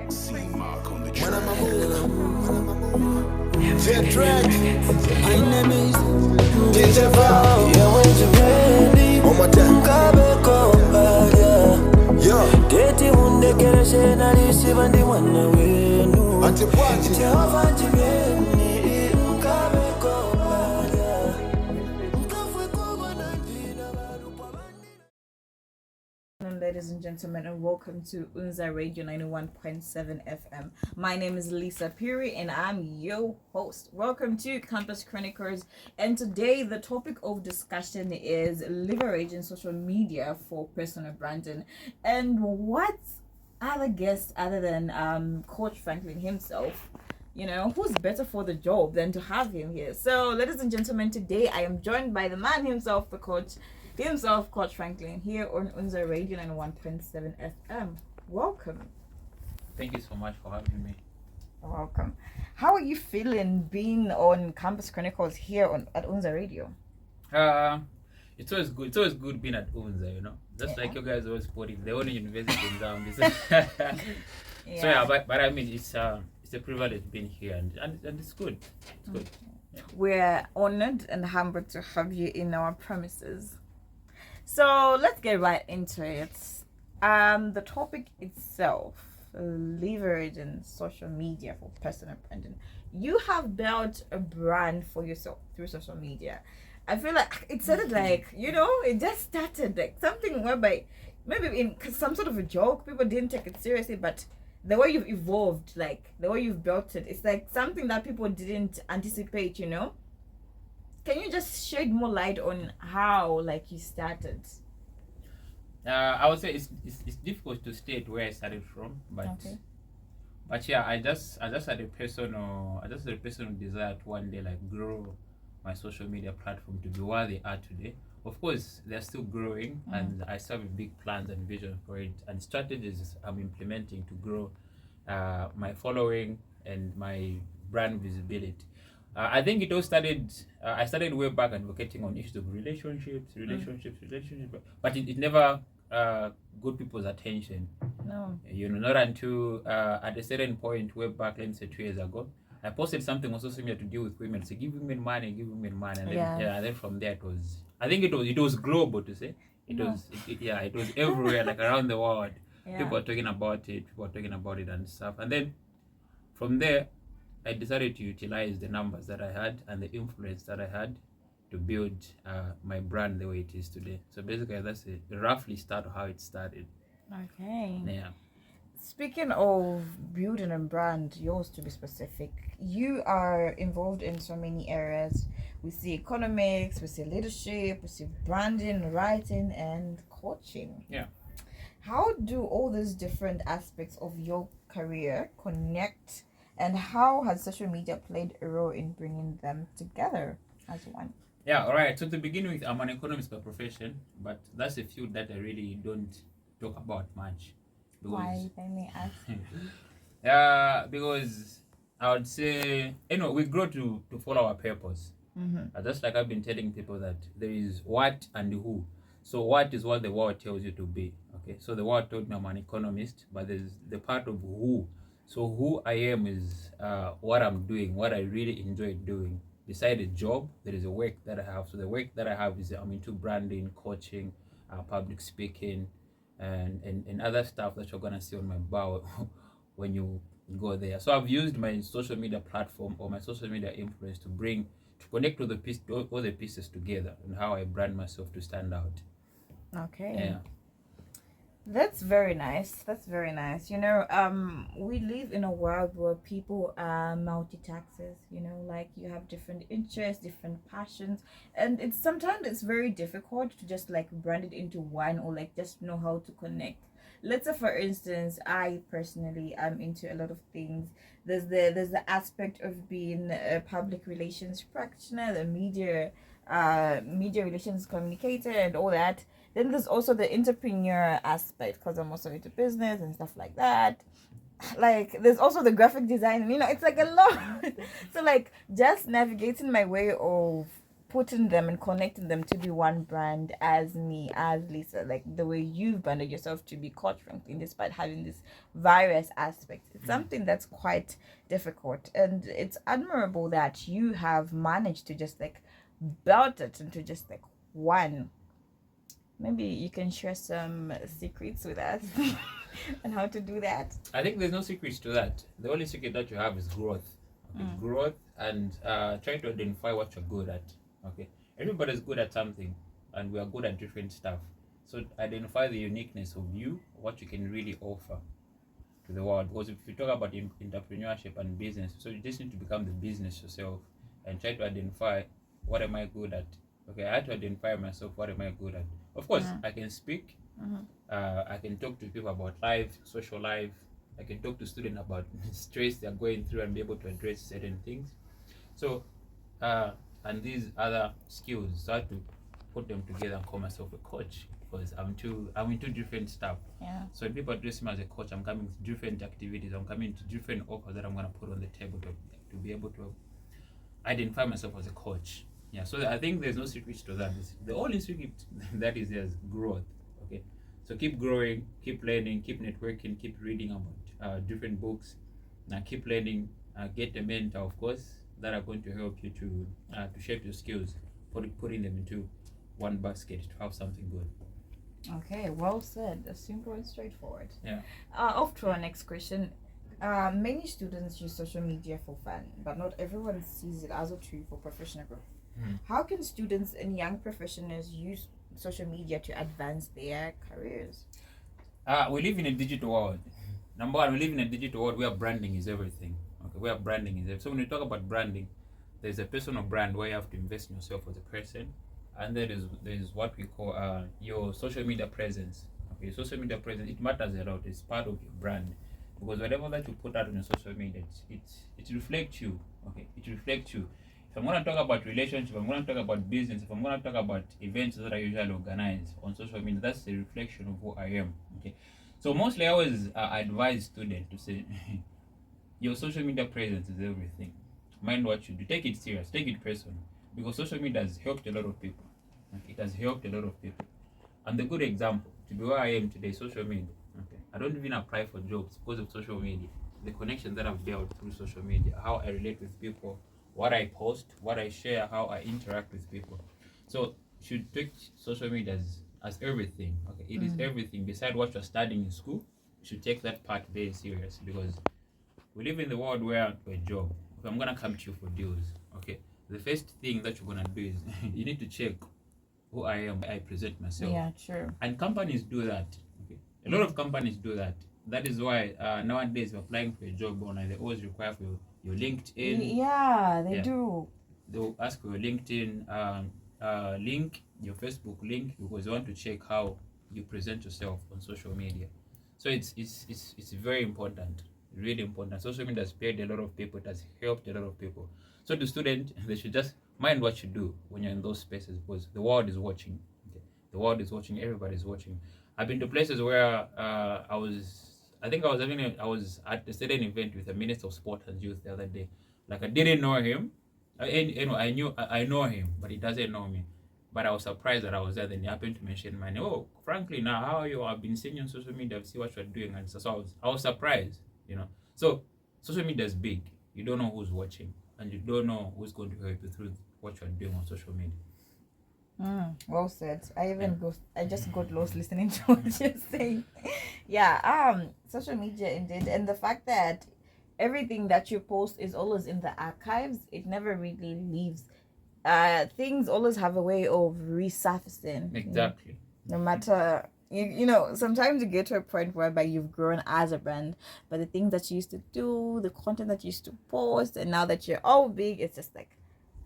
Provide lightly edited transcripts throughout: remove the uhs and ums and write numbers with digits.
When I'm a Jet Track. My name is DJ Val. Yeah, when you ready. On my time. Kabe komba, yeah. Yeah. Teti munde kere shena lisi bandi wana wenu. Antipwaji. Jehova jimeni. Kabe komba, yeah. Mkafwe kuwa na jina badu kwa bandi. Ladies and gentlemen, and welcome to Unza Radio 91.7 FM. My name is Lisa Puri and I'm your host. Welcome to Campus Chronicles, and today the topic of discussion is leveraging social media for personal branding. And what other guest other than Coach Franklin himself, who's better for the job than to have him here? So, ladies and gentlemen, today I am joined by the man himself, the coach himself, Coach Franklin, here on Unza Radio 91.7 FM. Welcome. Thank you so much for having me. Welcome. How are you feeling being on Campus Chronicles here at Unza Radio? It's always good. It's always good being at Unza, Just like you guys always put it, the only university in Zambia. Yeah. So yeah, but I mean, it's a privilege being here, and it's good. It's good. Yeah. We're honored and humbled to have you in our premises. So let's get right into it. The topic itself, leveraging social media for personal branding. You have built a brand for yourself through social media. I feel like it started like, it just started like something whereby maybe in some sort of a joke, people didn't take it seriously, but the way you've evolved, like the way you've built it, it's like something that people didn't anticipate, Can you just shed more light on how, you started? I would say it's difficult to state where I started from, but Okay. But yeah, I just had a personal desire to one day grow my social media platform to be where they are today. Of course, they're still growing, and I still have big plans and vision for it, and strategies I'm implementing to grow my following and my brand visibility. I think it all started. I started way back advocating on issues of relationships, but it never got people's attention. No. Not until at a certain point, way back, let me say 2 years ago, I posted something on social media to deal with women. Say, give women money, and then, then from there it was. I think it was global to say. It was everywhere, like around the world. Yeah. People were talking about it and stuff. And then from there, I decided to utilize the numbers that I had and the influence that I had to build my brand the way it is today. So basically, that's a roughly start of how it started. Okay. Yeah. Speaking of building a brand, yours to be specific, you are involved in so many areas. We see economics, we see leadership, we see branding, writing, and coaching. Yeah. How do all these different aspects of your career connect, and how has social media played a role in bringing them together as one? Yeah, all right. So to begin with, I'm an economist by profession, but that's a field that I really don't talk about much. Why, if I may ask? Because I would say, we grow to follow our purpose. Just like I've been telling people that there is what and who. So what is what the world tells you to be. Okay, so the world told me I'm an economist, but there's the part of who. So who I am is what I'm doing, what I really enjoy doing. Beside a job, there is a work that I have. So the work that I have is I'm into branding, coaching, public speaking, and other stuff that you're gonna see on my bio when you go there. So I've used my social media platform or my social media influence to connect all the pieces together and how I brand myself to stand out. Okay. Yeah. That's very nice. We live in a world where people are multitaskers, you have different interests, different passions, and sometimes it's very difficult to just brand it into one or just know how to connect. Let's say, for instance, I personally am into a lot of things. There's the aspect of being a public relations practitioner, the media relations communicator, and all that. Then there's also the entrepreneur aspect, because I'm also into business and stuff like that. There's also the graphic design. It's a lot. So just navigating my way of putting them and connecting them to be one brand as me, as Lisa, like the way you've branded yourself to be Coach Franklin, despite having this various aspects. It's something that's quite difficult, and it's admirable that you have managed to just like build it into just like one. Maybe you can share some secrets with us on how to do that. I think there's no secrets to that. The only secret that you have is growth. Okay? Growth and trying to identify what you're good at. Okay, everybody's good at something, and we are good at different stuff. So identify the uniqueness of you, what you can really offer to the world. Because if you talk about entrepreneurship and business, so you just need to become the business yourself and try to identify what am I good at. Okay, I had to identify myself. What am I good at? Of course, I can speak. I can talk to people about life, social life. I can talk to students about stress they're going through and be able to address certain things. So, and these other skills, so I had to put them together and call myself a coach, because I'm into different stuff. Yeah. So when people address me as a coach, I'm coming to different activities. I'm coming to different offers that I'm going to put on the table to be able to identify myself as a coach. Yeah, so I think there's no secret to that. The only secret that is there's growth. Okay, so keep growing, keep learning, keep networking, keep reading about different books, and keep learning. Get a mentor, of course, that are going to help you to shape your skills, putting them into one basket to have something good. Okay, well said. Simple and straightforward. Yeah. Off to our next question. Many students use social media for fun, but not everyone sees it as a tool for professional growth. How can students and young professionals use social media to advance their careers? We live in a digital world. Number one, we live in a digital world where branding is everything. Okay, where branding is everything. So when we talk about branding, there's a personal brand where you have to invest in yourself as a person, and there is what we call your social media presence. Okay, social media presence, it matters a lot. It's part of your brand, because whatever that you put out on your social media, it reflects you. Okay, it reflects you. If I'm going to talk about relationship, I'm going to talk about business, if I'm going to talk about events that I usually organize on social media, that's the reflection of who I am. Okay, so mostly I always advise students to say, your social media presence is everything. Mind what you do. Take it serious. Take it personal. Because social media has helped a lot of people. Okay? It has helped a lot of people. And the good example, to be where I am today, social media. Okay? I don't even apply for jobs because of social media. The connections that I've built through social media, how I relate with people, what I post, what I share, how I interact with people. So you should take social media as everything. Okay, it is everything. Besides what you're studying in school, you should take that part very serious, because we live in the world where for a job, if I'm gonna come to you for deals, okay, the first thing that you're gonna do is you need to check who I am, I present myself. Yeah, true. And companies do that. Okay, a lot of companies do that. That is why nowadays you're applying for a job online, they always require for your LinkedIn. Yeah, they do. They'll ask for your LinkedIn link, your Facebook link, because they want to check how you present yourself on social media. So it's very important, really important. Social media has paid a lot of people, it has helped a lot of people. So the student, they should just mind what you do when you're in those spaces, because the world is watching. Okay? The world is watching, everybody's watching. I've been to places where I was at a certain event with the Minister of Sport and Youth the other day. Like, I didn't know him. I know him, but he doesn't know me. But I was surprised that I was there. Then he happened to mention my name. Oh, frankly, now how are you? I've been seeing you on social media. I've seen what you're doing, and so I was surprised. So social media is big. You don't know who's watching, and you don't know who's going to help you through what you're doing on social media. Well said. I just got lost listening to what you're saying. Yeah, social media indeed, and the fact that everything that you post is always in the archives, it never really leaves. Things always have a way of resurfacing. Exactly. No matter sometimes you get to a point whereby you've grown as a brand, but the things that you used to do, the content that you used to post, and now that you're all big, it's just like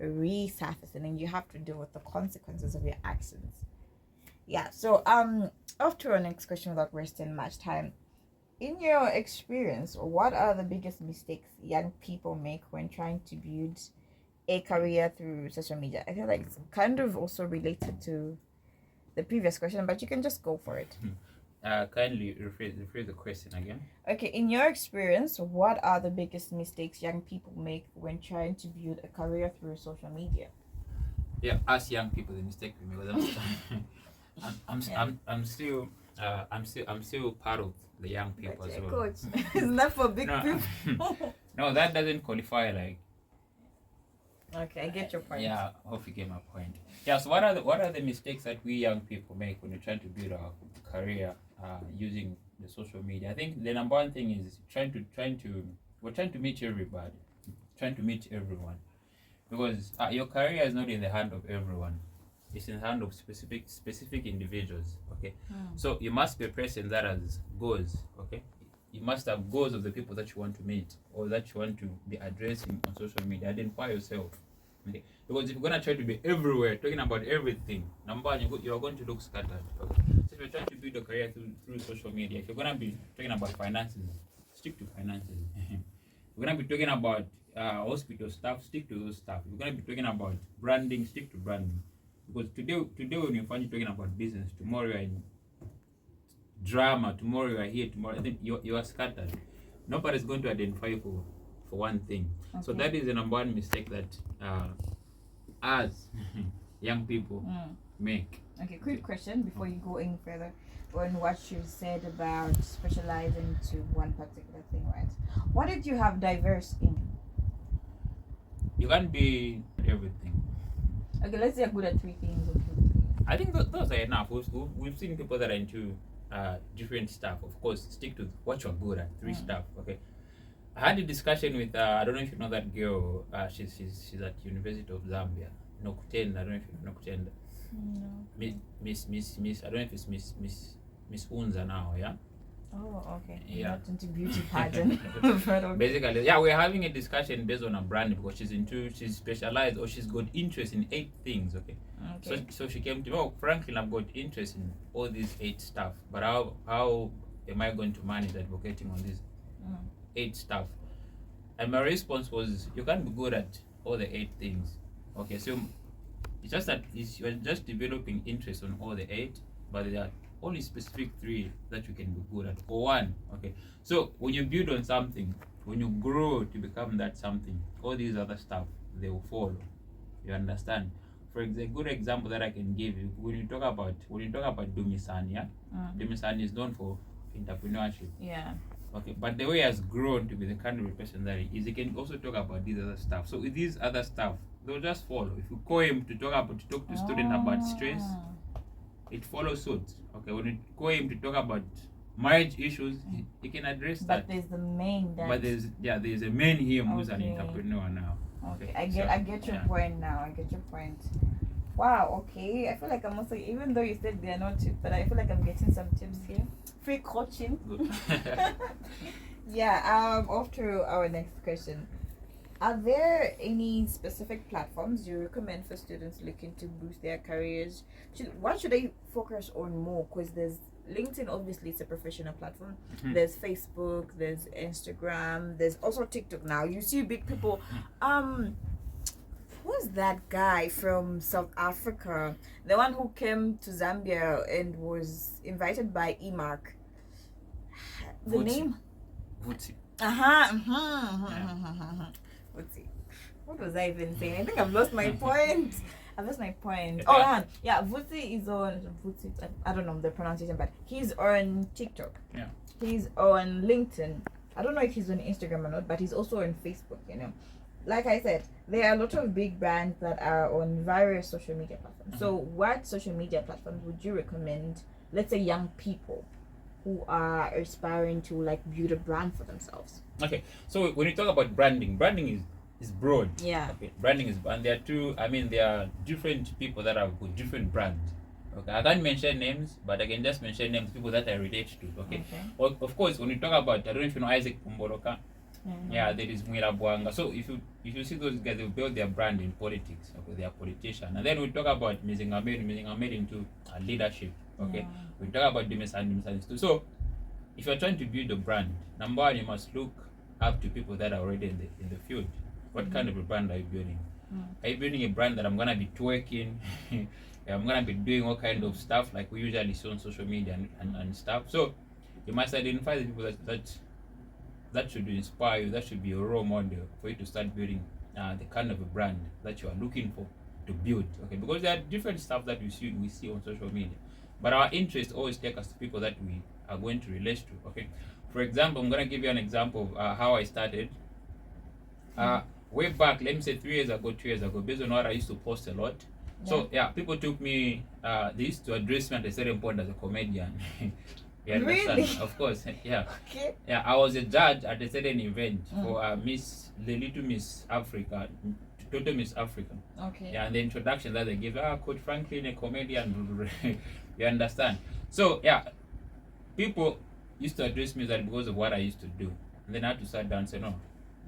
resurfacing, and you have to deal with the consequences of your actions. Yeah, so off to our next question without wasting much time. In your experience, what are the biggest mistakes young people make when trying to build a career through social media? I feel like it's kind of also related to the previous question, but you can just go for it. Kindly rephrase the question again. Okay, in your experience, what are the biggest mistakes young people make when trying to build a career through social media? yeah, us young people, the mistake we make, because I'm still part of the young people But as well. coach, it's not for big No, people. no, that doesn't qualify. Like, Okay, I get your point. yeah, I hope you get my point. Yeah. So what are the mistakes that we young people make when we're trying to build our career using the social media? I think the number one thing is we're trying to meet everybody, trying to meet everyone, because your career is not in the hand of everyone. It's in the hand of specific individuals. Okay, so you must be a person that has goals. Okay, you must have goals of the people that you want to meet or that you want to be addressing on social media. Identify yourself. Okay, because if you're gonna try to be everywhere, talking about everything, number one, you're going to look scattered. Okay, so if you're trying to build a career through social media, if you're gonna be talking about finances, stick to finances. We're gonna be talking about hospital stuff, stick to those stuff. We're gonna be talking about branding, stick to branding. Because today when you find you talking about business, tomorrow you're in drama, tomorrow you're here, tomorrow I think you are scattered. Nobody's going to identify you for one thing. Okay. So that is the number one mistake that us young people make. Okay, quick question before you go any further on what you said about specializing to one particular thing, right? What did you have diverse in? You can't be everything. Okay, let's say you're good at three things. I think those are enough. We've seen people that are into different stuff. Of course, stick to what you're good at. Three stuff. Okay. I had a discussion with I don't know if you know that girl. She's at University of Zambia. Nokutenda. I don't know if you know Nokutenda. No. Miss. I don't know if it's Miss Unza now. Yeah. Oh, okay. Yeah. Not into beauty pageant. Basically, yeah, we're having a discussion based on a brand because she's specialized or she's got interest in 8 things. Okay. So she came to me. Oh, frankly, I've got interest in all these 8 stuff, but how am I going to manage advocating on these 8 stuff? And my response was, you can't be good at all the 8 things. Okay, so it's just that you're just developing interest on all the 8, but there are only specific 3 that you can be good at, or 1. Okay, so when you build on something, when you grow to become that something, all these other stuff, they will follow. You understand? For example, a good example that I can give you, when you talk about Dumisani, yeah? Dumisani is known for entrepreneurship. Yeah. Okay, but the way he has grown to be the kind of person that he is, he can also talk about these other stuff. So with these other stuff, they'll just follow. If you call him to talk to students about stress, it follows suit. Okay, when you call him to talk about marriage issues, he can address that. But there's the main that. But there's a man here who's an entrepreneur now. Okay, I get your point now. I get your point. Wow. Okay, I feel like I'm also, even though you said they are not tips, but I feel like I'm getting some tips here. Free coaching. Yeah. Off to our next question. Are there any specific platforms you recommend for students looking to boost their careers? What should they focus on more? Because there's LinkedIn, obviously, it's a professional platform. There's Facebook, there's Instagram, there's also TikTok now. You see big people. Who's that guy from South Africa? The one who came to Zambia and was invited by EMAC. The name? Vuti. What was I even saying? I think I've lost my point. Oh, yeah. Vuti is on Vuti. I don't know the pronunciation, but he's on TikTok. Yeah. He's on LinkedIn. I don't know if he's on Instagram or not, but he's also on Facebook. You know, like I said, there are a lot of big brands that are on various social media platforms. So, what social media platforms would you recommend? Let's say young people who are aspiring to like build a brand for themselves. Okay, so when you talk about branding is broad. Yeah. Okay, branding is, and there are different people that have got different brands. Okay, I can't mention names, but I can just mention names, people that I relate to. Okay. Of course, when you talk about, I don't know if you know Isaac Pumboloka. Yeah, there is Mwira Bwanga. So if you see those guys, they build their brand in politics. Okay, they are politicians. And then we talk about Mizingameri into leadership. Okay, we talk about Dumisani too. So if you're trying to build a brand, number one, you must look up to people that are already in the field. What kind of a brand are you building? Are you building a brand that I'm gonna be twerking? I'm gonna be doing all kind of stuff like we usually see on social media and stuff. So you must identify the people that should inspire you, that should be a role model for you to start building the kind of a brand that you are looking for to build. Okay, because there are different stuff that we see on social media, but our interest always take us to people that we are going to relate to. Okay, for example, I'm gonna give you an example of how I started. Way back, let me say 2 years ago, based on what I used to post a lot. So yeah, people took me. They used to address me at a certain point as a comedian. You understand? Really? Of course, yeah. Okay. Yeah, I was a judge at a certain event for the Little Miss Africa, Total Miss Africa. Okay. Yeah, and the introduction that they give, Coach Franklin, a comedian. You understand? So yeah, people used to address me that because of what I used to do. And then I had to sit down and say, no,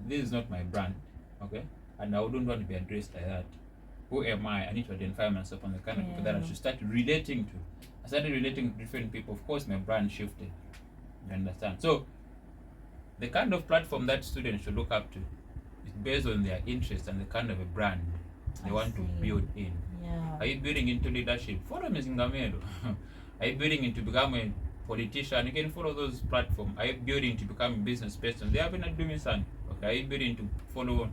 this is not my brand, okay? And I wouldn't want to be addressed like that. Who am I? I need to identify myself on the kind of people that I should start relating to. I started relating to different people. Of course, my brand shifted. You understand? So, the kind of platform that students should look up to is based on their interest and the kind of a brand they want to build in. Yeah. Are you building into leadership? Follow Ms. Ngamelo. Are you building into become a politician? You can follow those platforms. Are you building to become a business person? They have been doing something. Okay. Are you building to follow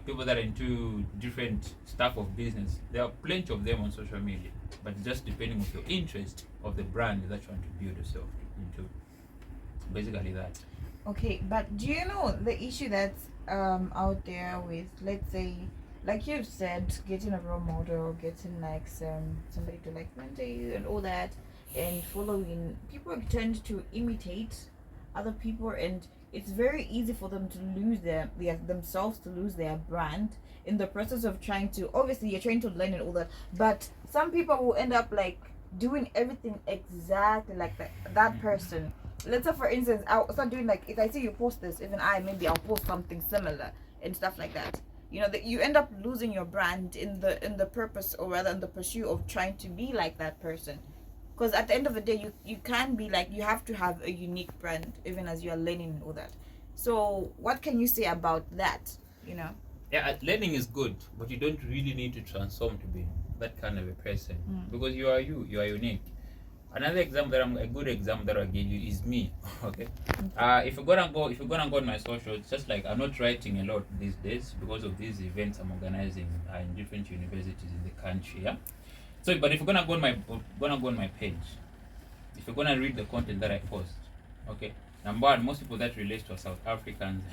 people that are into different stuff of business? There are plenty of them on social media, but just depending on your interest of the brand that you want to build yourself into. Basically that. Okay, but do you know the issue that's out there with, let's say, like you've said, getting a role model, getting like somebody to like mentor you and all that, and following people tend to imitate other people, and it's very easy for them to lose themselves, to lose their brand in the process of trying to, obviously you're trying to learn and all that, but some people will end up like doing everything exactly like that person. Let's say for instance, I'll start doing like, if I see you post this, even maybe I'll post something similar and stuff like that. You know, that you end up losing your brand in the purpose, or rather in the pursuit of trying to be like that person. Because at the end of the day, you can't be like, you have to have a unique brand even as you are learning and all that. So what can you say about that? You know? Yeah, learning is good, but you don't really need to transform to be that kind of a person, because you are unique. Another example a good example that I'll give you is me. Okay. If you're gonna go on my social, it's just like I'm not writing a lot these days because of these events I'm organizing in different universities in the country. Yeah. So, but if you're gonna go on my page, if you're gonna read the content that I post, okay. Number one, most people that relate to are South Africans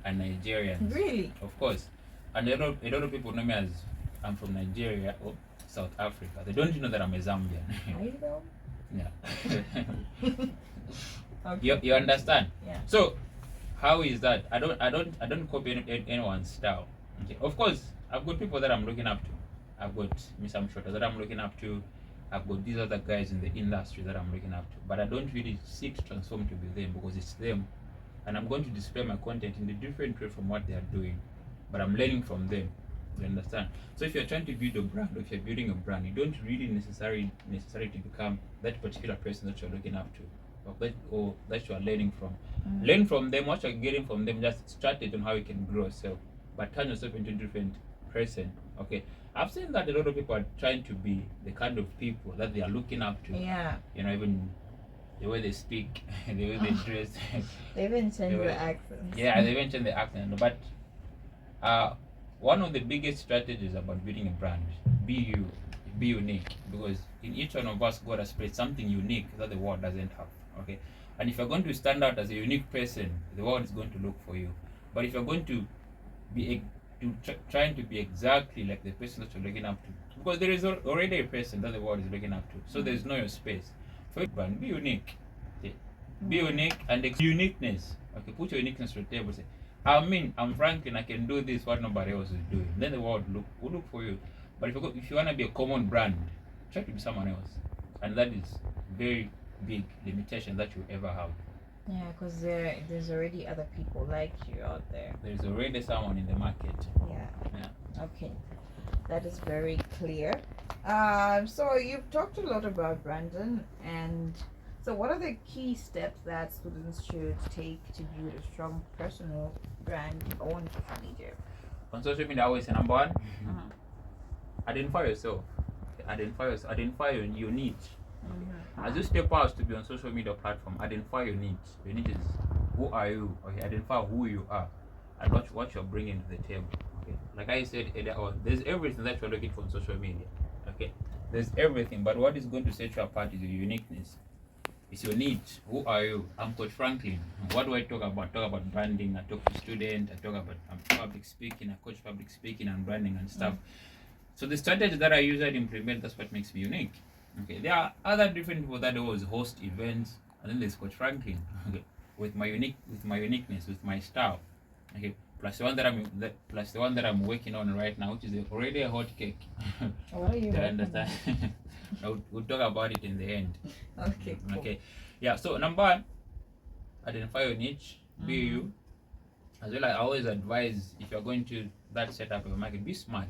and Nigerians. Really? Of course. And a lot of people know me as I'm from Nigeria or South Africa. They don't know that I'm a Zambian. Are you though? Yeah. Okay. You understand? Yeah. So how is that? I don't copy anyone's style. Okay. Of course, I've got people that I'm looking up to. I've got Miss Amshota that I'm looking up to. I've got these other guys in the industry that I'm looking up to. But I don't really seek to transform to be them, because it's them. And I'm going to display my content in a different way from what they are doing. But I'm learning from them. You understand? So if you're trying to build a brand, or if you're building a brand, you don't really necessarily to become that particular person that you're looking up to, or that you are learning from. Learn from them. What you're getting from them, just strategy on how you can grow yourself, but turn yourself into a different person. Okay, I've seen that a lot of people are trying to be the kind of people that they are looking up to. Yeah. You know, even the way they speak, the way they dress. They even change the accents. Yeah, they even change the accent. But one of the biggest strategies about building a brand, be unique, because in each one of us, God has placed something unique that the world doesn't have. Okay, and if you're going to stand out as a unique person, the world is going to look for you. But if you're going to be trying to be exactly like the person that you're looking up to, because there is already a person that the world is looking up to, so there's no space for your brand. Be unique. Okay? Be unique, and uniqueness. Okay, put your uniqueness to the table. Say, I'm Franklin, I can do this what nobody else is doing. Then the world will look for you. But if you want to be a common brand, try to be someone else. And that is very big limitation that you ever have. Yeah, because there's already other people like you out there. There's already someone in the market. Yeah. Okay. That is very clear. So you've talked a lot about Brandon, and so what are the key steps that students should take to build a strong personal brand on social media? On social media, I always say number one, identify yourself. Identify your needs. As you step out to be on social media platform, identify your needs. Your needs is, who are you? Okay, identify who you are and what you're bringing to the table. Okay, like I said earlier on, there's everything that you're looking for on social media. Okay, there's everything, but what is going to set you apart is your uniqueness. It's your niche. Who are you? I'm Coach Franklin. What do I talk about? Talk about branding. I talk to students. I talk about public speaking. I coach public speaking and branding and stuff. So the strategy that I usually implement, that's what makes me unique. Okay, there are other different people that always host events, and then there's Coach Franklin. Okay, with my uniqueness, with my style. Okay, plus the one that I'm working on right now, which is already a hot cake. What are you Do you working understand? We'll talk about it in the end. Okay, cool. Okay, yeah. So number one, identify your niche. Be you. As well, I always advise, if you're going to that setup of a market, be smart.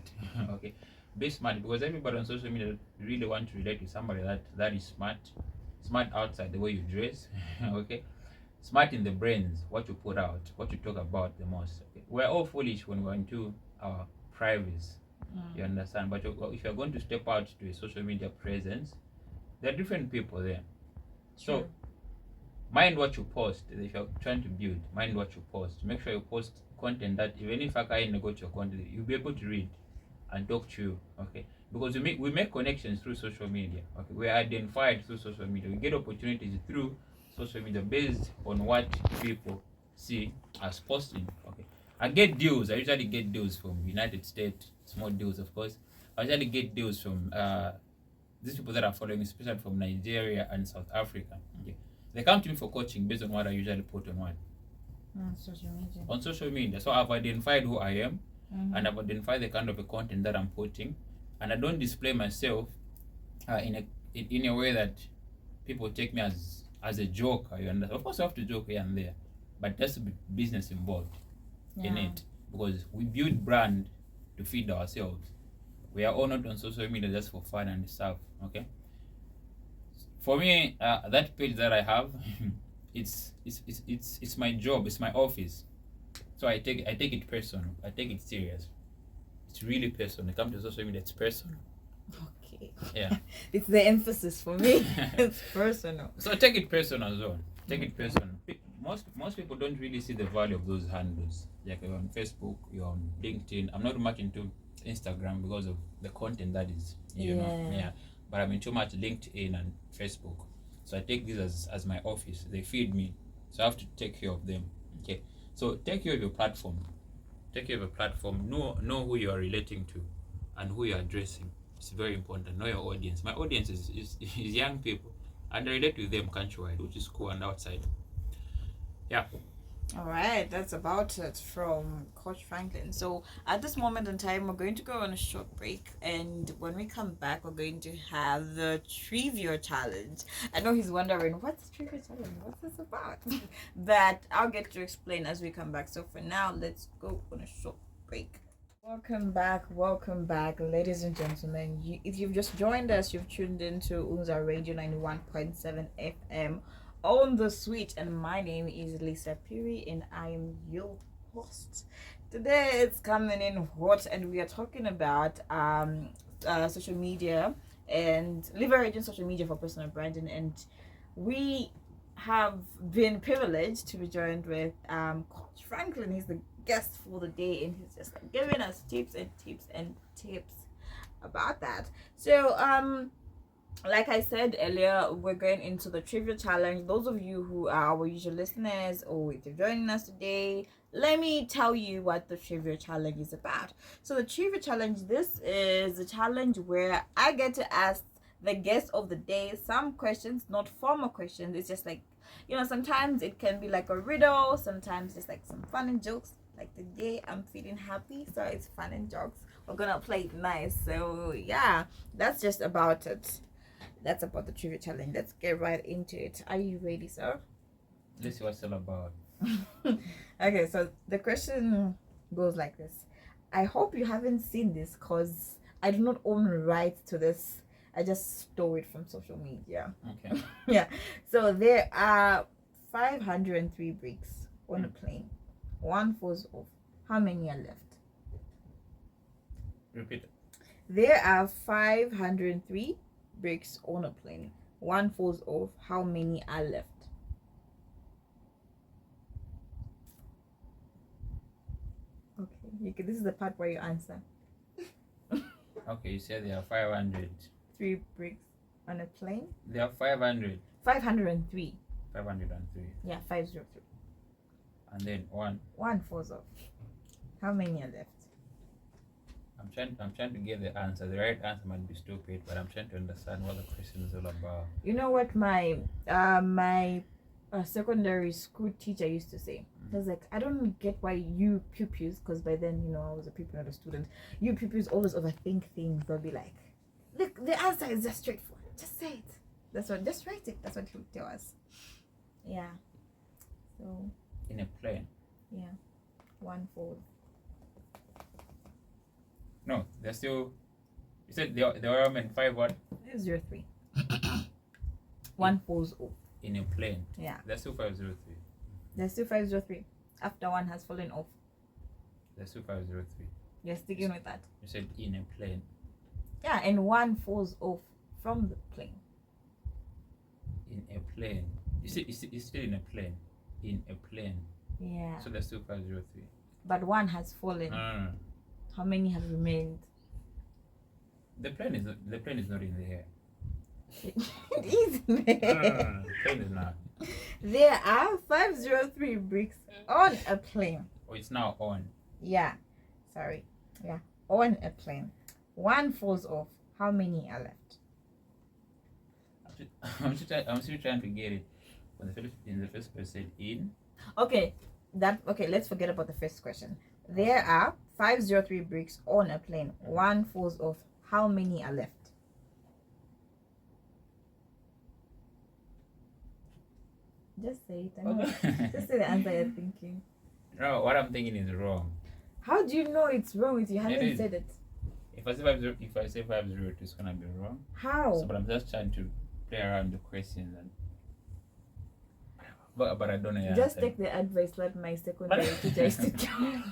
Okay, be smart, because everybody on social media really want to relate to somebody that is smart outside, the way you dress. Okay, smart in the brains, what you put out, what you talk about the most. Okay? We're all foolish when we're into our privacy. You understand? But if you're going to step out to a social media presence, there are different people there. So mind what you post. If you're trying to build, mind what you post. Make sure you post content that even if I can't go to your content, you'll be able to read and talk to you. Okay, because we make connections through social media. Okay, we're identified through social media. We get opportunities through social media based on what people see as posting. Okay, I usually get deals from United States, small deals of course. I usually get deals from these people that are following, especially from Nigeria and South Africa. Okay, they come to me for coaching based on what I usually put on on social media. So I've identified who I am, and I've identified the kind of a content that I'm putting, and I don't display myself in a way that people take me as a joker. You understand? Of course, I have to joke here and there, but there's business involved in it, because we build brand to feed ourselves. We are all not on social media just for fun and stuff. Okay, for me, that page that I have, it's my job, it's my office. So I take it personal. I take it serious. It's really personal. When it comes to social media, it's personal. Okay. Yeah. It's the emphasis for me. It's personal. So take it personal as well. Take it personal. Most people don't really see the value of those handles. Like you're on Facebook, you're on LinkedIn. I'm not much into Instagram because of the content that is, you know. Yeah. But I'm into much LinkedIn and Facebook. So I take these as my office. They feed me. So I have to take care of them. Okay. So take care of your platform. Take care of your platform. Know who you are relating to and who you are addressing. It's very important. Know your audience. My audience is young people, and I relate with them countrywide, which is cool, and outside. Yeah. All right, that's about it from Coach Franklin. So at this moment in time, we're going to go on a short break, and when we come back, we're going to have the trivia challenge. I know he's wondering, what's trivia challenge? What's this about? That I'll get to explain as we come back. So for now, let's go on a short break. Welcome back, ladies and gentlemen. If you've just joined us, you've tuned into Unza Radio 91.7 FM on the switch, and my name is Lisa Piri, and I am your host. Today it's coming in hot, and we are talking about social media and leveraging social media for personal branding. And we have been privileged to be joined with Coach Franklin. He's the guest for the day, and he's just giving us tips about that. So like I said earlier, we're going into the trivia challenge. Those of you who are our usual listeners, or if you're joining us today, let me tell you what the trivia challenge is about. So the trivia challenge, this is a challenge where I get to ask the guest of the day some questions, not formal questions. It's just like, you know, sometimes it can be like a riddle, sometimes it's like some fun and jokes. Like today I'm feeling happy, so it's fun and jokes. We're gonna play it nice. So yeah, that's just about it. That's about the trivia challenge. Let's get right into it. Are you ready, sir? Let's see what it's all about. Okay, so the question goes like this. I hope you haven't seen this, because I do not own rights to this. I just stole it from social media. Okay. Yeah. So there are 503 bricks on a plane. One falls off. How many are left? Repeat it. There are 503 bricks on a plane. One falls off. How many are left? Okay, This is the part where you answer. Okay, you said there are 500. 3 bricks on a plane. There are 500. 503. 503. Yeah, 503. And then one. One falls off. How many are left? I'm trying to get the answer. The right answer might be stupid, but I'm trying to understand what the question is all about. You know what my secondary school teacher used to say? He was like, I don't get why you pupils, because by then, I was a pupil, not a student. You pupils always overthink things. They'll be like, look, the answer is just straightforward. Just say it. Just write it. That's what he would tell us. Yeah. So. In a plane. Yeah. One falls. No, there's still. You said there are 5 what? 503. One falls off. In a plane. Yeah. There's still 503. There's still 503. After one has fallen off. There's still 503. You're sticking with that. You said in a plane. Yeah, and one falls off from the plane. In a plane. You said it's still in a plane. In a plane. Yeah. So there's still 503. But one has fallen. No. How many have remained? The plane is not in the air. It is there. No. The plane is not. There are 503 bricks on a plane. Oh, it's now on. Yeah. Sorry. Yeah. On a plane. One falls off. How many are left? I'm still trying to get it. In the first person, in. Okay. Let's forget about the first question. There are 503 bricks on a plane. One falls off. How many are left? Just say it. I know. Just say the answer you're thinking. No, what I'm thinking is wrong. How do you know it's wrong if you haven't said it? If I say 502, it's gonna be wrong. How? So, but I'm just trying to play around the questions and. But I don't know. Just take the advice that my secondary teacher used to tell me.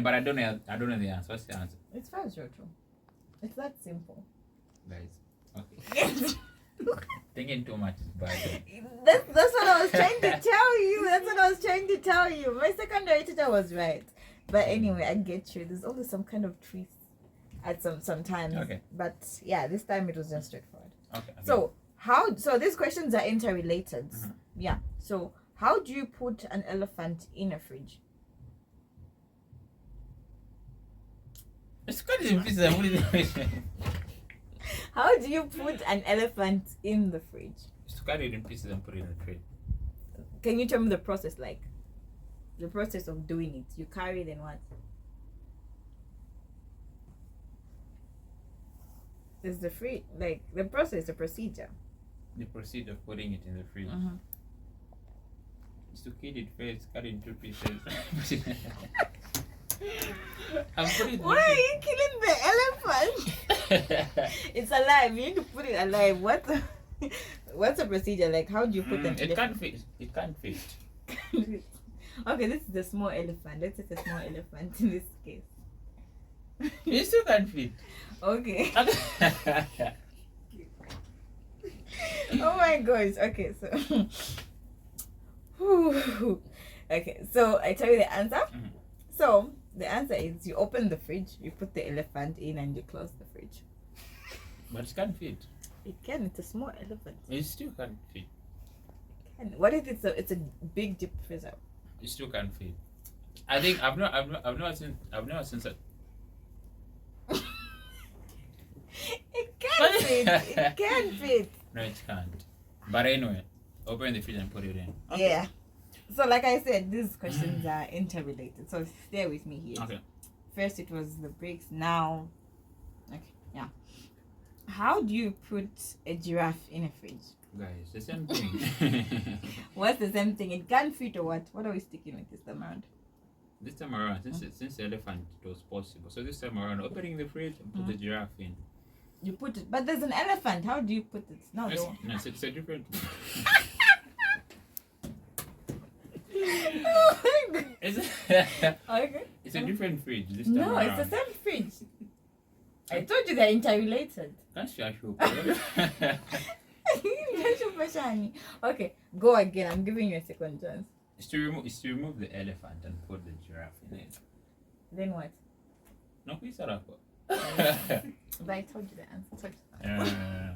But I don't know the answer. What's the answer? It's 502. It's that simple. Guys. Okay. Thinking too much is bad. That's what I was trying to tell you. That's what I was trying to tell you. My secondary teacher was right. But anyway, I get you. There's always some kind of twist at sometimes. Okay. But yeah, this time it was just straightforward. Okay. So these questions are interrelated. Mm-hmm. Yeah. So how do you put an elephant in a fridge? It's quite easy. How do you put an elephant in the fridge? Just cut it in pieces and put it in a tray. Can you tell me the process, like the process of doing it? You carry, then what? There's the free, like the process, the procedure. The procedure of putting it in the fridge is to kill it first, cut it into pieces. Why are you killing the elephant? It's alive. You need to put it alive. What's the procedure? Like, how do you put them? It can't fit. It can't fit. Okay, this is the small elephant. Let's say the small elephant in this case. It still can't fit. Okay. Oh my gosh. Okay, so. Okay, so I tell you the answer. So the answer is you open the fridge, you put the elephant in, and you close the fridge. But it can't fit. It can. It's a small elephant. It still can't fit. It can. What if it's a big deep freezer? It still can't fit. I think I've never seen that. It can fit. It can fit. No, it can't. But anyway, open the fridge and put it in. Okay. Yeah. So like I said, these questions are interrelated. So stay with me here. Okay. First it was the bricks. Now, okay, yeah. How do you put a giraffe in a fridge? Guys, the same thing. What's the same thing? It can't fit, or what? What are we sticking with this time around? This time around, since the elephant it was possible. So this time around, opening the fridge and put the giraffe in. You put it, but there's an elephant. How do you put it? No, It's a different. Oh my God. Okay. It's a different fridge this time No, around. it's the same fridge. I told you they're interrelated. Can't you? Okay, go again. I'm giving you a second chance. Is to remove the elephant and put the giraffe in it. Then what? No, we set up. But I told you the answer. Uh,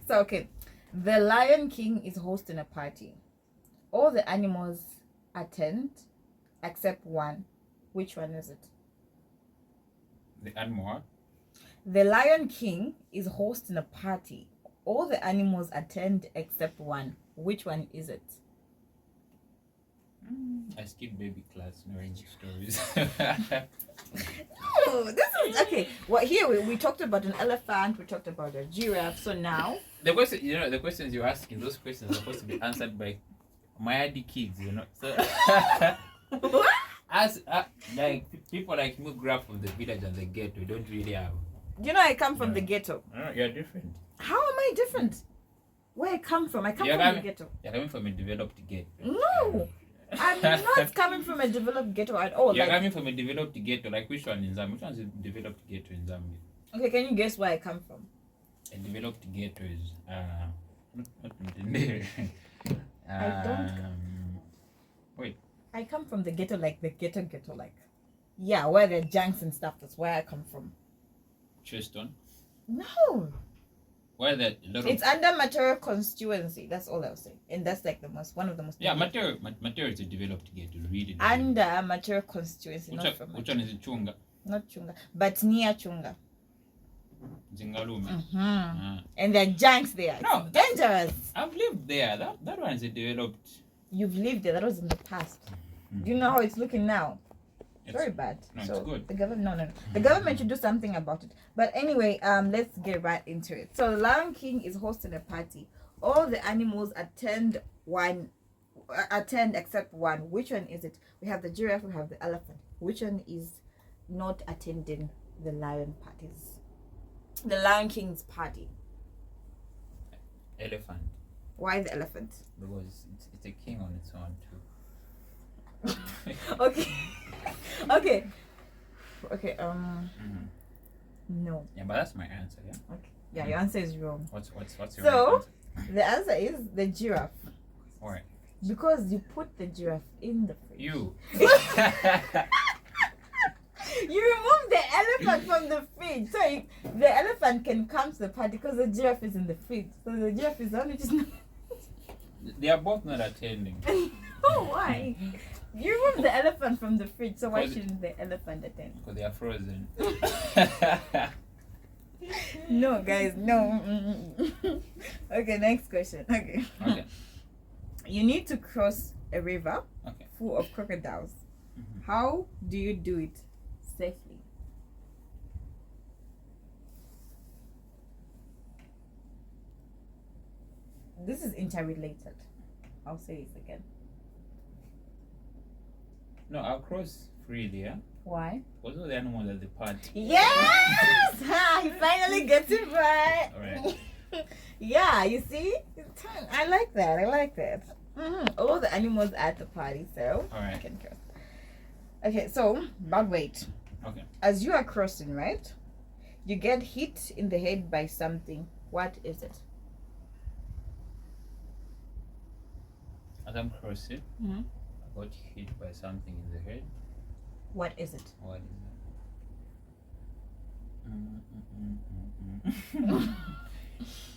So okay, the Lion King is hosting a party. All the animals attend except one. Which one is it? the animal. The Lion King is hosting a party. All the animals attend except one. Which one is it? I skipped baby class knowing stories. Oh, this is okay. Well, here we talked about an elephant. We talked about a giraffe. So now The questions you're asking, those questions are supposed to be answered by my ID kids, So as like people like me grew up from the village and the ghetto, we don't really have. I come from the ghetto. You're different. How am I different? Where I come from? I come You're from the coming- ghetto. You're coming from a developed ghetto. No, I'm not coming from a developed ghetto at all. You're Like, coming from a developed ghetto. Like which one in Zambia? Which one's a developed ghetto in Zambia? okay, can you guess where I come from? A developed ghetto is not Mtendere. I don't- Wait. I come from the ghetto, like the ghetto, like, yeah, where the junks and stuff. That's where I come from. Cheston. No, Where the lot of it's under material constituency. That's all I was saying, and that's like one of the most. material is a developed ghetto. Really. Under material constituency, not from Which one is it? Chunga. not Chunga, but near Chunga. Zingalume. Mm-hmm. And there are junks there. No, It's dangerous. I've lived there. That one is a developed. You've lived there. That was in the past. Do you know how it's looking now? It's Very bad. no, So it's good. the government, no. The government should do something about it. But anyway, let's get right into it. So the Lion King is hosting a party. All the animals attend except one. Which one is it? We have the giraffe. We have the elephant. Which one is not attending the lion parties? The Lion King's party. Elephant. Why the elephant? Because it's a king on its own too. Okay. Okay. Okay. Mhm. No. Yeah, but that's my answer. Yeah. Okay. Yeah, your answer is wrong. What's your So- right answer? The answer is the giraffe. Alright. Because you put the giraffe in the fridge. You. You remove the elephant from the fridge. So the elephant can come to the party because the giraffe is in the fridge. So the giraffe is only just. They are both not attending. Oh, why? You remove the elephant from the fridge. So why Because- shouldn't the elephant attend? Because they are frozen. No, guys, no. Okay, next question. Okay. Okay. You need to cross a river Okay. full of crocodiles. Mhm. How do you do it safely? This is interrelated. I'll say it again. No, I'll cross freely, yeah? Why? Because all the animals at the party. Yes! Ha, he finally gets it right. Alright. Yeah, you see? I like that. All the animals at the party, so I Alright. can cross. Okay, so, but wait. Okay. As you are crossing, right? You get hit in the head by something. What is it? As I'm crossing, Mhm. I got hit by something in the head. What is it? What is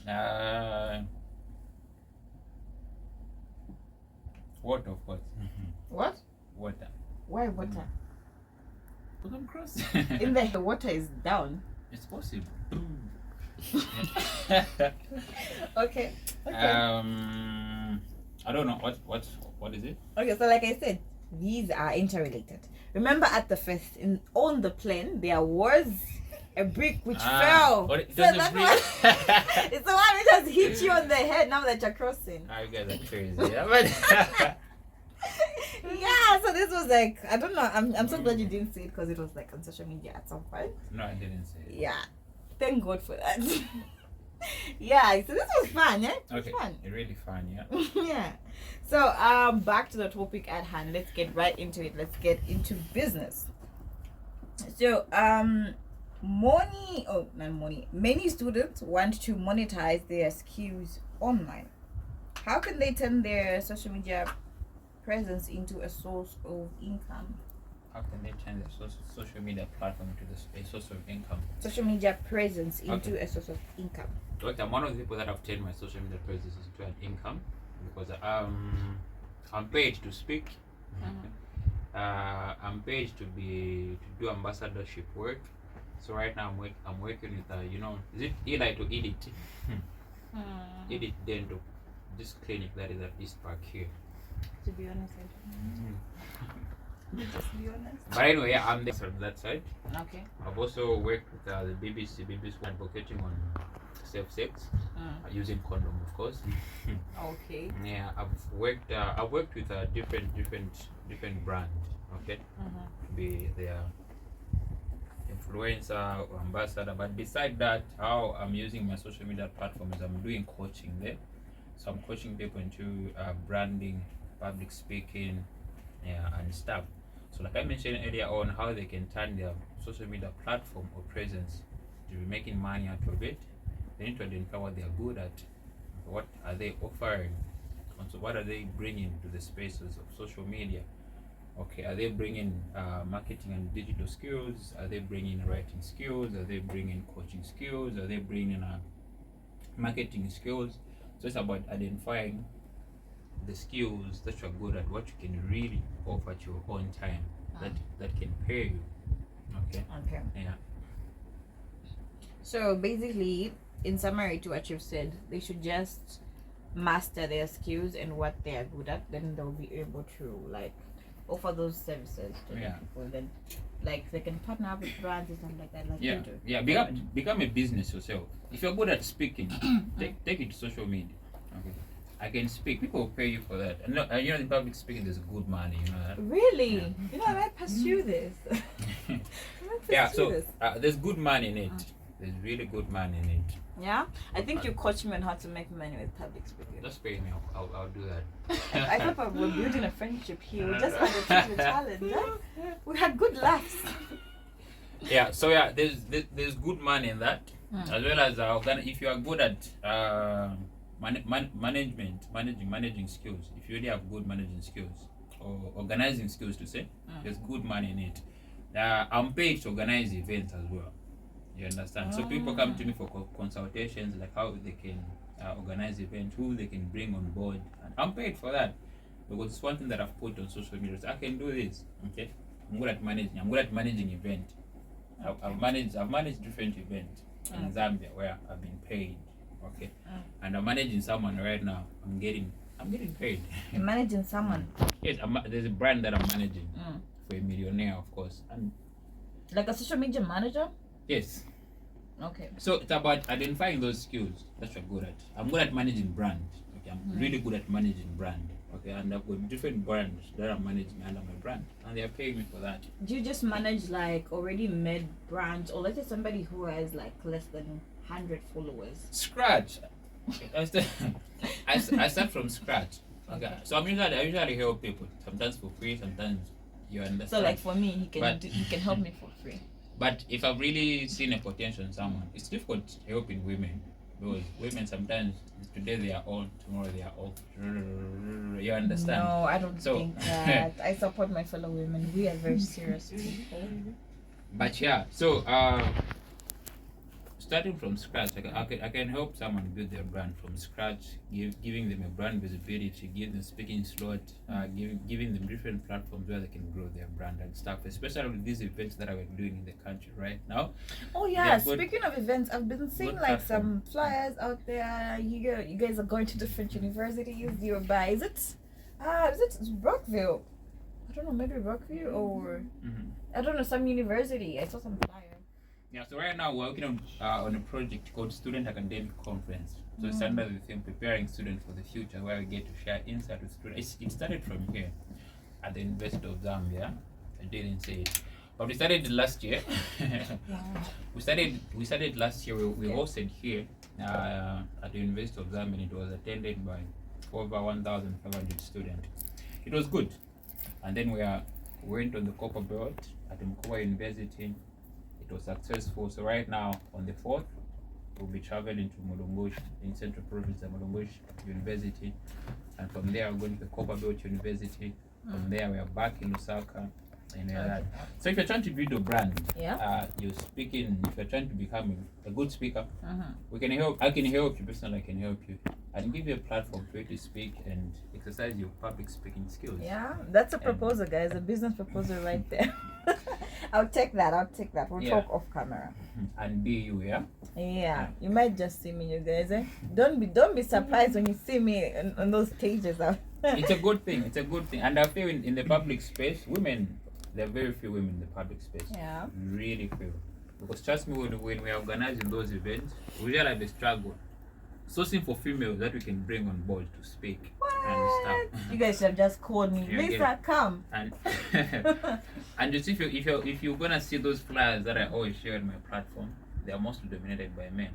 that? Water, of course. What? Water. Why water? Because I'm crossing. In the water is down. It's possible. Okay. I don't know what is it? Okay, so like I said, these are interrelated. Remember at the first on the plane there was a brick which fell. But it So doesn't that's break. why it's the one which has hit you on the head now that you're crossing. You guys are crazy. Yeah, but Yeah, so this was like, I don't know. I'm so glad you didn't say it because it was like on social media at some point. no, I didn't say it. Yeah, thank God for that. Yeah, so this was fun, yeah? It was Okay, fun. really fun, yeah. Yeah. So back to the topic at hand. Let's get right into it. Let's get into business. So many students want to monetize their skills online. How can they turn their social media presence into a source of income? How can they turn their social media platform into a source of income? Social media presence into a source of income. Look, I'm one of the people that have turned my social media presence into an income because I'm paid to speak. I'm paid to do ambassadorship work. So right now I'm working with is it Eli to Edit? Edit Dental, this clinic that is at East Park here. To be honest, I don't know. Just be honest. But anyway, yeah, I'm there from that side. Okay. I've also worked with the BBC advocating on safe sex using condom, of course. Okay. Yeah, I've worked with a different brand. Okay, to be their influencer or ambassador. But beside that, how I'm using my social media platform is I'm doing coaching there. So I'm coaching people into branding, public speaking, and stuff. So like I mentioned earlier on, how they can turn their social media platform or presence to be making money out of it. They need to identify what they are good at, what are they offering, and so what are they bringing to the spaces of social media. Okay, are they bringing marketing and digital skills? Are they bringing writing skills? Are they bringing coaching skills? Are they bringing marketing skills? So it's about identifying the skills that you're good at, what you can really offer at your own time, that can pay you. Okay. Okay. Yeah. So basically, in summary to what you've said, they should just master their skills and what they are good at. Then they'll be able to like offer those services to the people. Then like they can partner up with brands and stuff like that. Like you do. Yeah. Become a business yourself. If you're good at speaking, take it to social media. Okay. I can speak. People will pay you for that. And in public speaking, there's good money. You know that. Really? Yeah. You know, I might pursue this. There's good money in it. There's really good money in it. Yeah, I think you coach me on how to make money with public speaking. Just pay me. I'll do that. I thought we're building a friendship here. We just had a challenge. Huh? We had good laughs. Yeah. So there's good money in that, as well as if you are good at managing skills. If you really have good managing skills or organizing skills, to say, there's good money in it. I'm paid to organize events as well. You understand? So people come to me for consultations, like how they can organize events, who they can bring on board, and I'm paid for that because it's one thing that I've put on social media. So I can do this. Okay, I'm good at managing events. I've managed different events in Zambia where I've been paid. Okay, and I'm managing someone right now. I'm getting paid. You're managing someone? Yes, there's a brand that I'm managing for a millionaire, of course, and like a social media manager. Yes. Okay. So it's about identifying those skills that you're good at. I'm good at managing brand. Okay, I'm really good at managing brand. Okay, and I've got different brands that I'm managing under my brand, and they're paying me for that. Do you just manage like already made brands, or let's say somebody who has like less than 100 followers? Scratch. I start from scratch. Okay. So I usually help people. Sometimes for free. Sometimes you understand. So like for me, he can help me for free. But if I've really seen a potential in someone, it's difficult helping women because women sometimes today they are on, tomorrow they are off. You understand? No, I don't think that. I support my fellow women. We are very serious people. But yeah, so starting from scratch, I can help someone build their brand from scratch, giving them a brand visibility, give them speaking slot, giving them different platforms where they can grow their brand and stuff, especially with these events that we're doing in the country right now. Oh yeah, speaking of events, I've been seeing like some flyers out there. You guys are going to different universities nearby. Is it Brockville? I don't know, maybe Brockville or I don't know, some university. I saw some flyers. Yeah, so right now we're working on a project called Student Academic Conference. So it's under the theme Preparing Students for the Future, where we get to share insight with students. It started from here at the University of Zambia. I didn't say it, but we started last year. We started last year. We hosted here at the University of Zambia, and it was attended by over 1,500 students. It was good, and then we went on the Copper Belt at Mkoa University. It was successful. So right now on the 4th, we'll be traveling to Mulungushi in Central Province of Mulungushi University and from there we're going to the Copperbelt University. From there we are back in Lusaka. And that. So if you're trying to build a brand, you're speaking. If you're trying to become a good speaker, we can help. I can help you personally. I can help you and give you a platform for you to speak and exercise your public speaking skills. Yeah, that's a proposal, guys. A business proposal right there. I'll take that. We'll talk off camera. And be you, Yeah. You might just see me, you guys. Don't be surprised when you see me on those stages. It's a good thing. And I feel in the public space, women. There are very few women in the public space. Yeah. Really few. Because trust me, when we are organizing those events, we realize the struggle. Sourcing for females that we can bring on board to speak and stuff. You guys should have just called me. Lisa, come. And and just if you're gonna see those flyers that I always share on my platform, they are mostly dominated by men.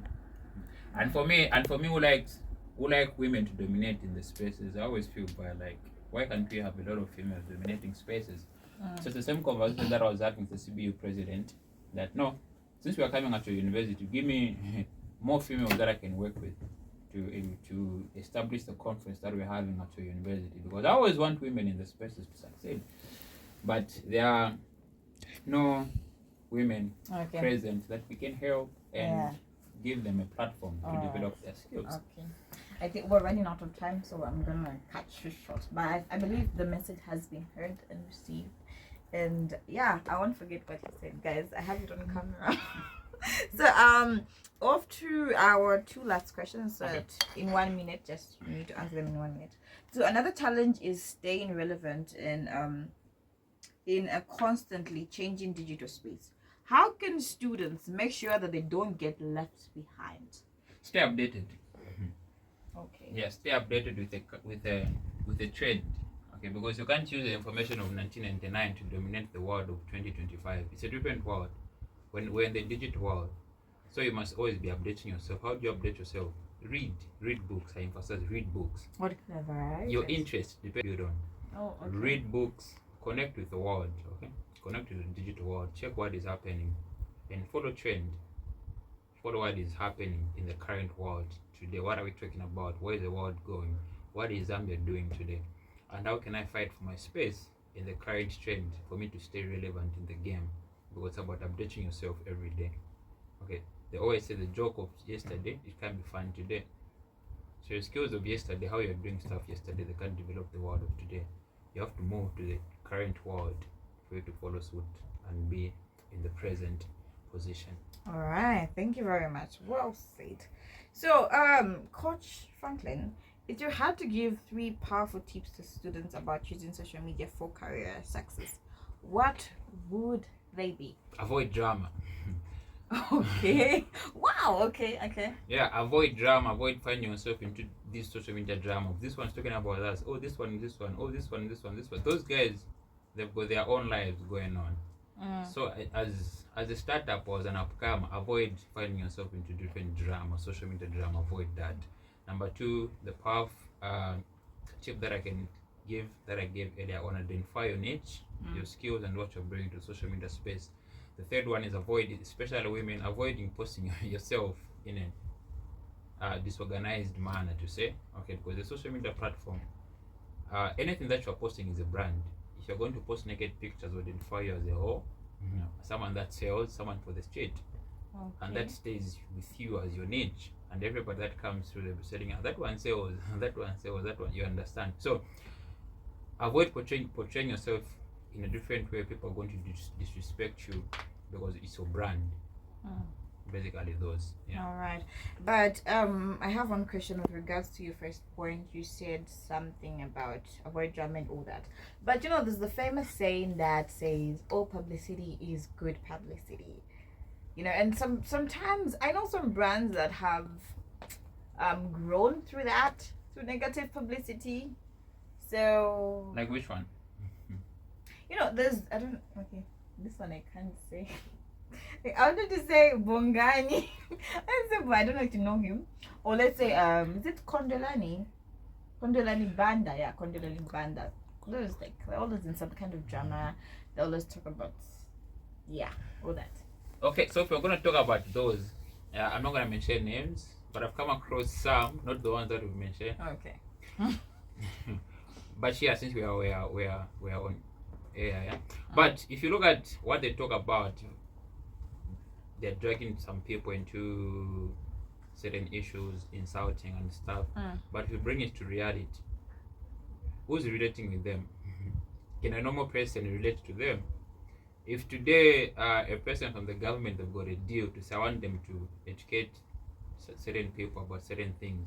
And for me who likes women to dominate in the spaces, I always feel like, why can't we have a lot of females dominating spaces? So it's the same conversation that I was having with the CBU president, that no, since we are coming at your university, give me more females that I can work with to establish the conference that we're having at your university. Because I always want women in the spaces to succeed. But there are no women present that we can help and give them a platform to develop their skills. Okay. I think we're running out of time, so I'm gonna cut you short. But I believe the message has been heard and received. And I won't forget what you said, guys. I have it on camera. So off to our two last questions. In 1 minute, just you need to answer them in 1 minute. So another challenge is staying relevant in a constantly changing digital space. How can students make sure that they don't get left behind? Stay updated. Okay. Yeah, stay updated with the trend. Okay, because you can't use the information of 1999 to dominate the world of 2025. It's a different world. When we're in the digital world, so you must always be updating yourself. How do you update yourself? Read books. I emphasize read books. What clever. Your interest depends on. Oh, okay. Read books. Connect with the world. Okay, connect with the digital world. Check what is happening, and follow trend. Follow what is happening in the current world today. What are we talking about? Where is the world going? What is Zambia doing today? And how can I fight for my space in the current trend for me to stay relevant in the game? Because it's about updating yourself every day. Okay, they always say the joke of yesterday, it can be fun today. So your skills of yesterday, how you're doing stuff yesterday, they can't develop the world of today. You have to move to the current world for you to follow suit and be in the present position. All right, thank you very much. Well said. So Coach Franklin, if you had to give 3 powerful tips to students about using social media for career success, what would they be? Avoid drama. Okay. Wow. Okay. Yeah, avoid drama. Avoid finding yourself into this social media drama. This one's talking about us. Oh, this one. Oh, this one. Those guys, they've got their own lives going on. So as a startup or as an upcomer, avoid finding yourself into different drama, social media drama. Avoid that. Number 2, the powerful tip that I can give, that I gave earlier on, identify your niche, your skills, and what you're bringing to social media space. The third one is avoid, especially women, avoiding posting yourself in a disorganized manner, to say, okay, because the social media platform, anything that you're posting is a brand. If you're going to post naked pictures, identify you as a whole, someone that sells, someone for the street, and that stays with you as your niche. And everybody that comes through, they'll be selling, that one sells, that one, you understand. So avoid portraying yourself in a different way. People are going to disrespect you because it's your brand. Basically those. Yeah. All right. But I have one question with regards to your first point. You said something about avoid drama and all that. But there's the famous saying that says all publicity is good publicity. And sometimes I know some brands that have grown through negative publicity. So like which one? There's this one I can't say. I wanted to say Bongani. I don't know if you know him. Or let's say is it Kondolani Banda? Yeah, Kondolani Banda. Those they're always in some kind of drama. They always talk about all that. Okay, so if we're going to talk about those, I'm not going to mention names, but I've come across some, not the ones that we mentioned. Okay. But yeah, since we are on air, yeah. But if you look at what they talk about, they're dragging some people into certain issues, insulting and stuff. But if you bring it to reality, who's relating with them? Can a normal person relate to them? If today a person from the government have got a deal to say I want them to educate certain people about certain things,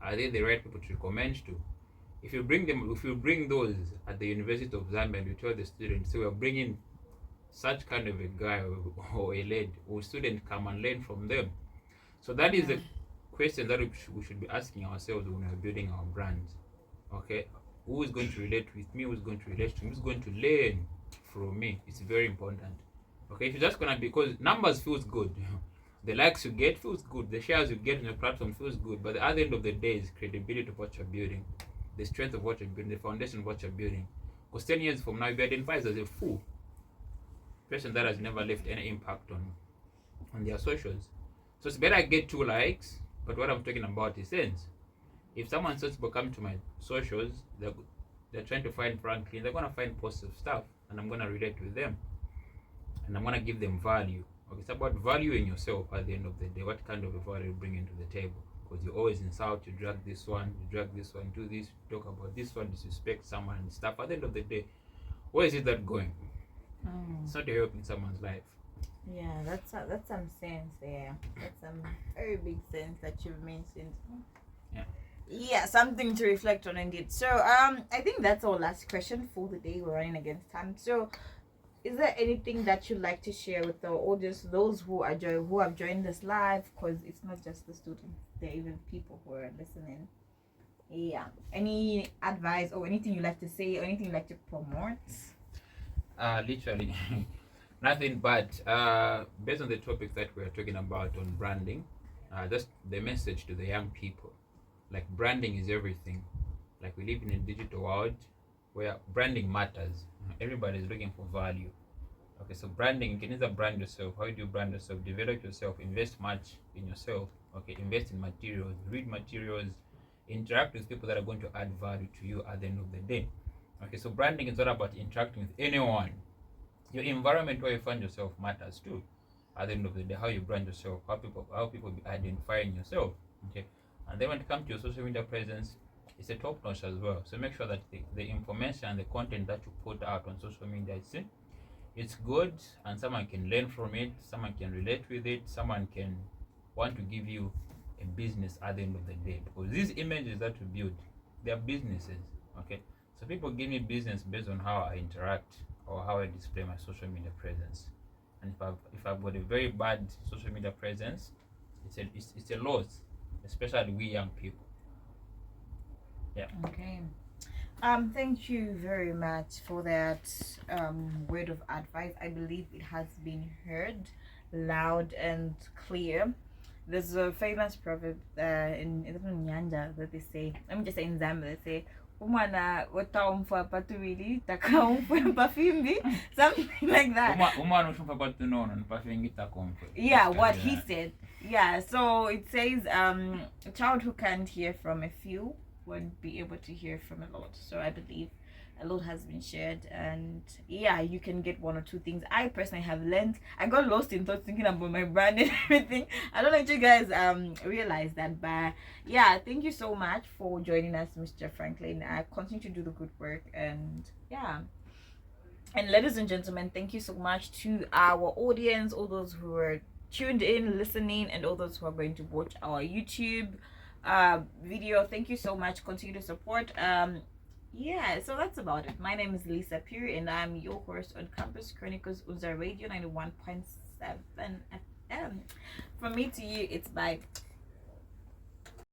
are they the right people to recommend to? If you bring those at the University of Zambia and you tell the students, so we're bringing such kind of a guy or a lady or student come and learn from them. So that is a question that we should be asking ourselves when we're building our brands. Okay, who is going to relate with me? Who's going to relate to me? Who's going to learn from me? It's very important. Okay, if you're just gonna, because numbers feels good, the likes you get feels good, the shares you get on your platform feels good, but at the end of the day is credibility of what you're building, the strength of what you're building, the foundation of what you're building. Because 10 years from now, you'll be identified as a fool, person that has never left any impact on their socials. So it's better I get 2 likes, but what I'm talking about is sense. If someone sensible come to my socials, they're trying to find Franklin, they're gonna find positive stuff, and I'm gonna relate with them, and I'm gonna give them value. Okay, it's about valuing yourself at the end of the day. What kind of a value you bring into the table? Because you always insult, you drag this one, do this, talk about this one, disrespect someone and stuff. At the end of the day, where is it that going? It's not helping someone's life. Yeah, that's some sense there. That's some very big sense that you've mentioned. Yeah, something to reflect on indeed. So I think that's our last question for the day. We're running against time. So is there anything that you'd like to share with our audience, those who have joined us live? Because it's not just the students, there are even people who are listening. Yeah, any advice or anything you'd like to say or anything you'd like to promote? Literally nothing, but based on the topic that we're talking about on branding, just the message to the young people, like branding is everything. Like we live in a digital world where branding matters. Everybody is looking for value. Okay, so branding, you can either brand yourself. How do you brand yourself? Develop yourself, invest much in yourself. Okay, invest in materials, read materials, interact with people that are going to add value to you at the end of the day. Okay, so branding is not about interacting with anyone. Your environment where you find yourself matters too. At the end of the day, how you brand yourself, how people be identifying yourself. Okay, and then when it comes to your social media presence, it's a top notch as well. So make sure that the information and the content that you put out on social media, it's good, and someone can learn from it, someone can relate with it, someone can want to give you a business at the end of the day. Because these images that you build, they are businesses. Okay, so people give me business based on how I interact or how I display my social media presence. And if I've got a very bad social media presence, it's a loss, especially we young people. Yeah. Okay. Thank you very much for that word of advice. I believe it has been heard loud and clear. There's a famous proverb in Nyanja that they say, let me just say in Zambia, they say, umwana wataumfa patuwili takaumfa pafimbi, something like that. Yeah, what he said. Yeah, so it says a child who can't hear from a few won't be able to hear from a lot. So I believe a lot has been shared, and yeah, you can get 1 or 2 things. I personally have learned. I got lost in thoughts thinking about my brand and everything. I don't know if you guys realize that, but yeah, thank you so much for joining us, Mr. Franklin. I continue to do the good work, and yeah. And ladies and gentlemen, thank you so much to our audience, all those who are tuned in, listening, and all those who are going to watch our YouTube video. Thank you so much. Continue to support. Yeah, so that's about it. My name is Lisa Puri, and I'm your host on Campus Chronicles Unza Radio 91.7 FM. From me to you, it's bye.